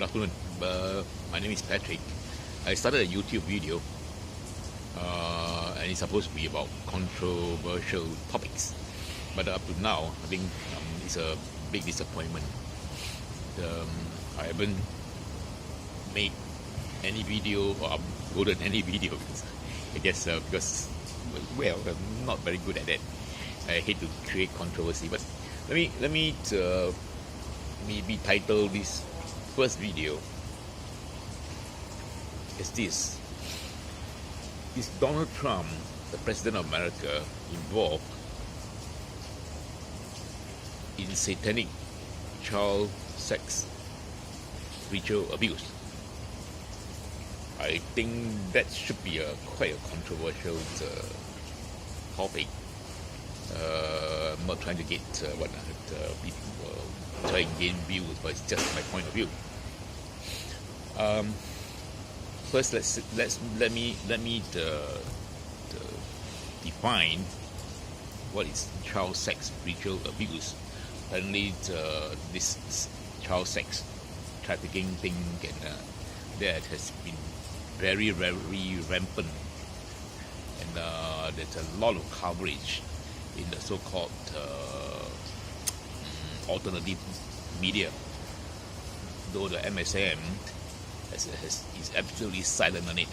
Good afternoon. My name is Patrick. I started a YouTube video, and it's supposed to be about controversial topics. But up to now, I think it's a big disappointment. I haven't made any video or uploaded any video. I guess because, well, I'm not very good at that. I hate to create controversy. But let me maybe title this first video as this: Is Donald Trump, the President of America, involved in satanic child sex ritual abuse? I think that should be quite a controversial topic. I'm not trying to get people try and gain views, but it's just my point of view. First, let me define what is child sex ritual abuse. Apparently, this child sex trafficking thing that has been very rampant, and there's a lot of coverage in the so-called alternative media, though the MSM is absolutely silent on it.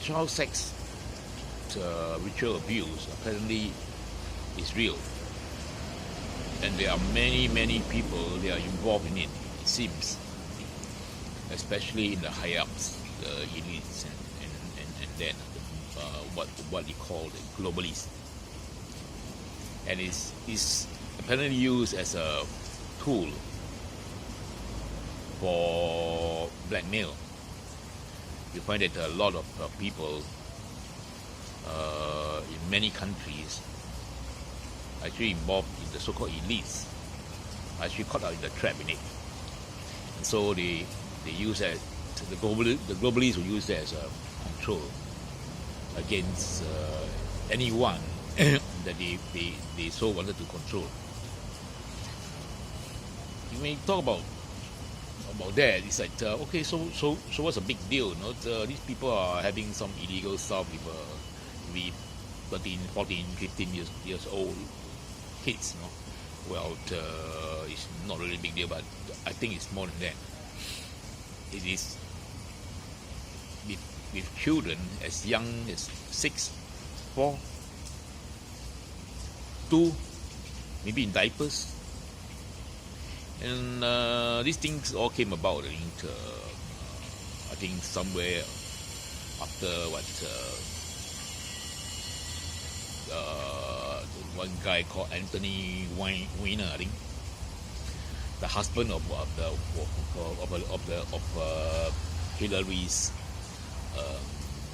Child sex ritual abuse apparently is real, and there are many people that are involved in it. It seems, especially in the high ups, the elites, and then what they call the globalists, and is apparently used as a tool for blackmail. You find that a lot of people in many countries actually involved in the so-called elites are actually caught out in the trap in it, and so they use that. The globalists will use that as a control against anyone that they so wanted to control. You may talk about that. It's like okay, so what's a big deal? These people are having some illegal stuff with 13, 14, 15 years old kids. Well, it's not really a big deal, but I think it's more than that. It is with children as young as 6, 4, 2, maybe in diapers. And these things all came about, I think somewhere after one guy called Anthony Weiner, I think, the husband of Hillary's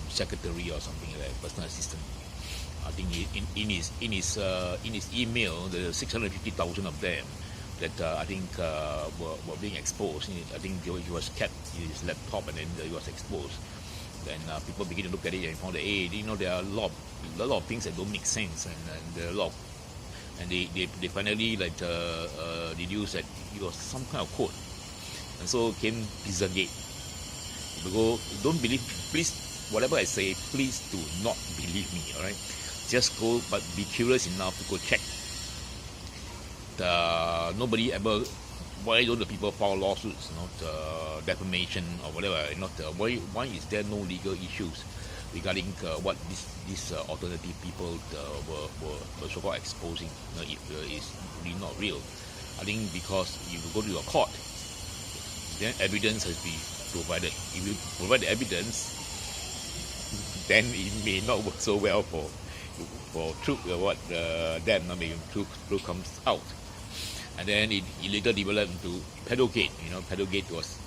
secretary or something like that, personal assistant. I think in his email, the 650,000 of them that I think were being exposed. I think he was kept in his laptop, and then he was exposed. Then people begin to look at it and found that there are a lot of things that don't make sense, and there are a lot. And they finally deduced that it was some kind of code, and so came Pizzagate. Don't believe, please, whatever I say, please do not believe me, all right? Just go, but be curious enough to go check. Nobody ever, why don't the people file lawsuits, defamation or whatever? Why is there no legal issues regarding what these alternative people were so-called exposing? If it's really not real, I think because if you go to your court, then evidence has been provided. If you provide the evidence, then it may not work so well for truth. Truth comes out, and then it later developed into Pedogate. Pedogate was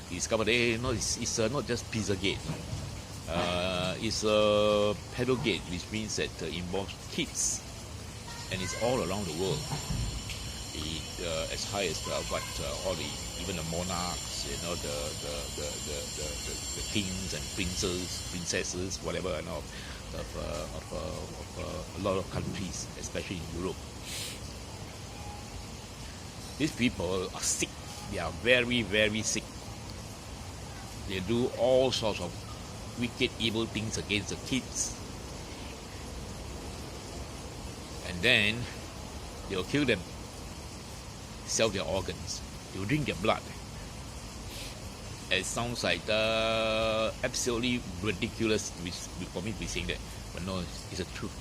discovered. It's not just Pizzagate. It's a Pedogate, which means that involves kids, and it's all around the world. As high as even the monarchs, the kings and princesses, whatever, of a lot of countries, especially in Europe. These people are sick. They are very, very sick. They do all sorts of wicked, evil things against the kids. And then they'll kill them, sell their organs, they'll drink their blood. It sounds like absolutely ridiculous for me to be saying that, but no, it's the truth.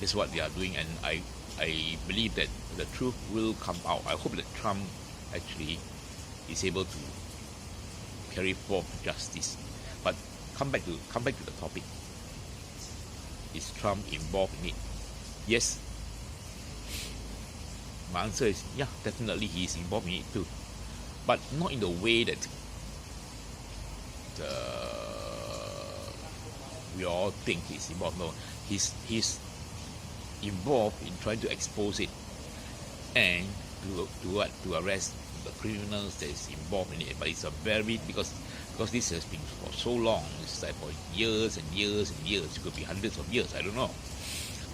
That's what they are doing, and I believe that the truth will come out. I hope that Trump actually is able to carry forth justice. But come back to the topic. Is Trump involved in it? Yes. My answer is yeah, definitely he is involved in it too, but not in the way that we all think he's involved. No, he's involved in trying to expose it and to arrest the criminals that is involved in it. But it's a very because this has been for so long. It's like for years and years and years. It could be hundreds of years. I don't know.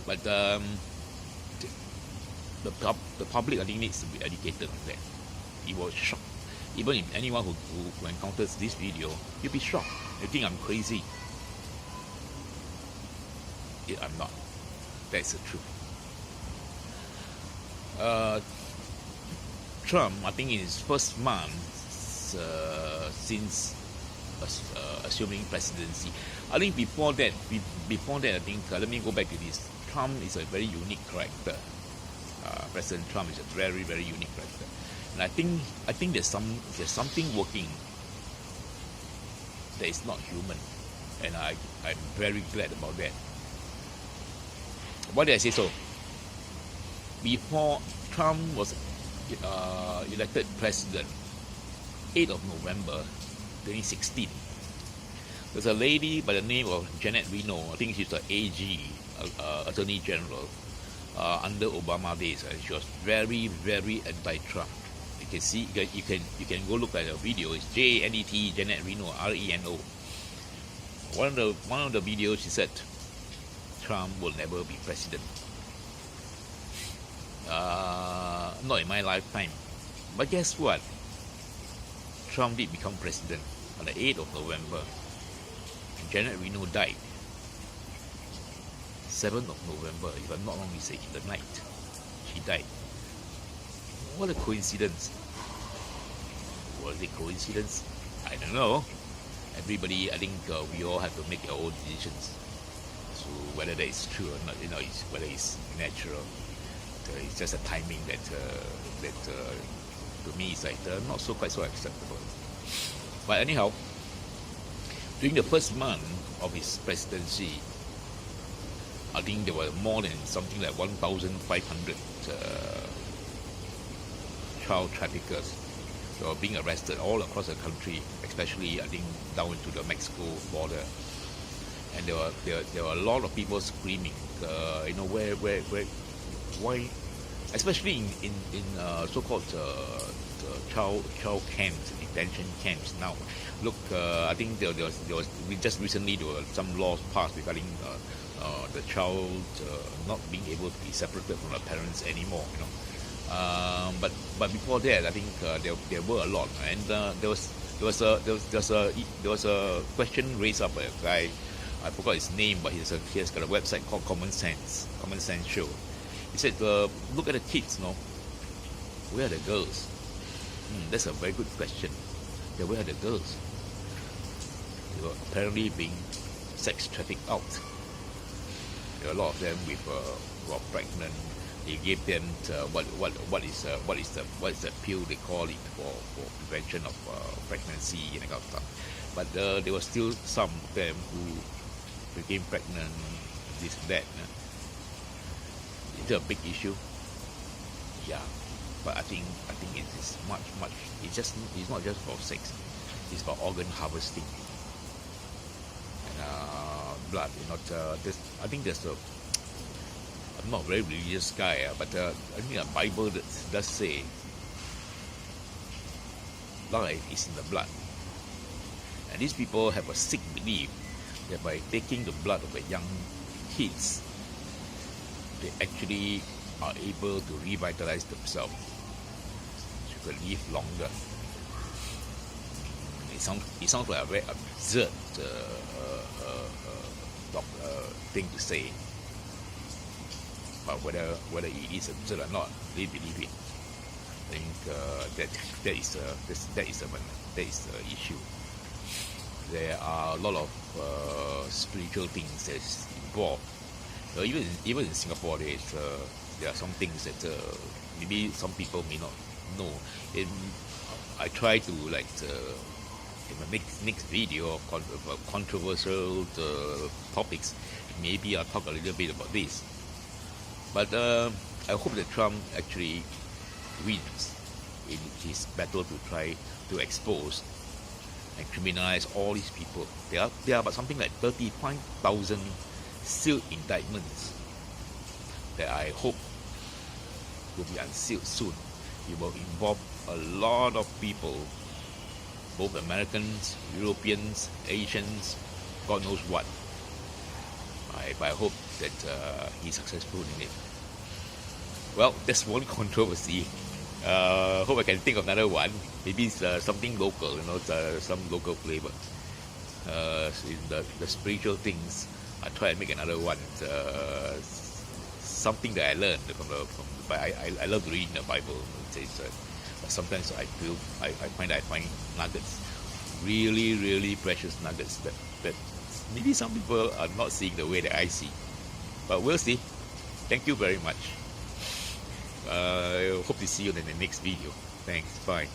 But the public, I think, needs to be educated on that. It was shocked. Even if anyone who encounters this video, you'll be shocked. You think I'm crazy. I'm not. That's the truth. Trump, I think in his first month since assuming presidency, I think before that, I think, let me go back to this. Trump is a very unique character. President Trump is a very, very unique character, and I think there's something working that is not human, and I'm very glad about that. Why did I say so? Before Trump was elected president, 8th of November 2016, there's a lady by the name of Janet Reno. I think she's the AG, Attorney General, under Obama days. She was very, very anti-Trump. You can see, you can go look at the video. It's JNET, Janet Reno, RENO. One of the videos, she said Trump will never be president. Not in my lifetime. But guess what? Trump did become president on the 8th of November. Janet Reno died 7th of November, if I'm not wrong, it's in the night. She died. What a coincidence. Was it coincidence? I don't know. Everybody, I think we all have to make our own decisions. So whether that is true or not, whether it's natural. It's just a timing that to me is like not quite so acceptable. But anyhow, during the first month of his presidency, I think there were more than something like 1,500 child traffickers that were being arrested all across the country, especially I think down into the Mexico border. And there were a lot of people screaming, why, especially in so-called child camps, detention camps. Now, look, I think there was just recently there were some laws passed regarding the child not being able to be separated from the parents anymore. But before that, I think there were a lot, and there was a question raised up by a guy. I forgot his name, but he has got a website called Common Sense Show. He said, look at the kids, where are the girls? That's a very good question. Yeah, where are the girls? They were apparently being sex trafficked out. There are a lot of them who are pregnant. They gave them what is the pill they call it for prevention of pregnancy and that kind of stuff. But there were still some of them who became pregnant, this and that. It's a big issue. Yeah, but I think it is much. It's not just for sex. It's for organ harvesting and blood. I think there's a. I'm not a very religious guy, but I think the Bible does say life is in the blood, and these people have a sick belief that by taking the blood of the young kids, they actually are able to revitalize themselves. live longer. It sounds like a very absurd thing to say, but whether it is absurd or not, they believe it. I think that is the issue. There are a lot of spiritual things that's involved. Even in Singapore, there are some things that maybe some people may not know. I try to in my next video of controversial topics, maybe I'll talk a little bit about this. But I hope that Trump actually wins in his battle to try to expose and criminalize all these people. There are about something like 35,000 sealed indictments that I hope will be unsealed soon. It will involve a lot of people, both Americans, Europeans, Asians, God knows what. I hope that he's successful in it. Well, that's one controversy. Hope I can think of another one. Maybe it's something local, some local flavor. In the spiritual things, I try and make another one. Something that I learned from the Bible. I love to read the Bible. Sometimes I find nuggets, really precious nuggets that maybe some people are not seeing the way that I see. But we'll see. Thank you very much. I hope to see you in the next video. Thanks. Bye.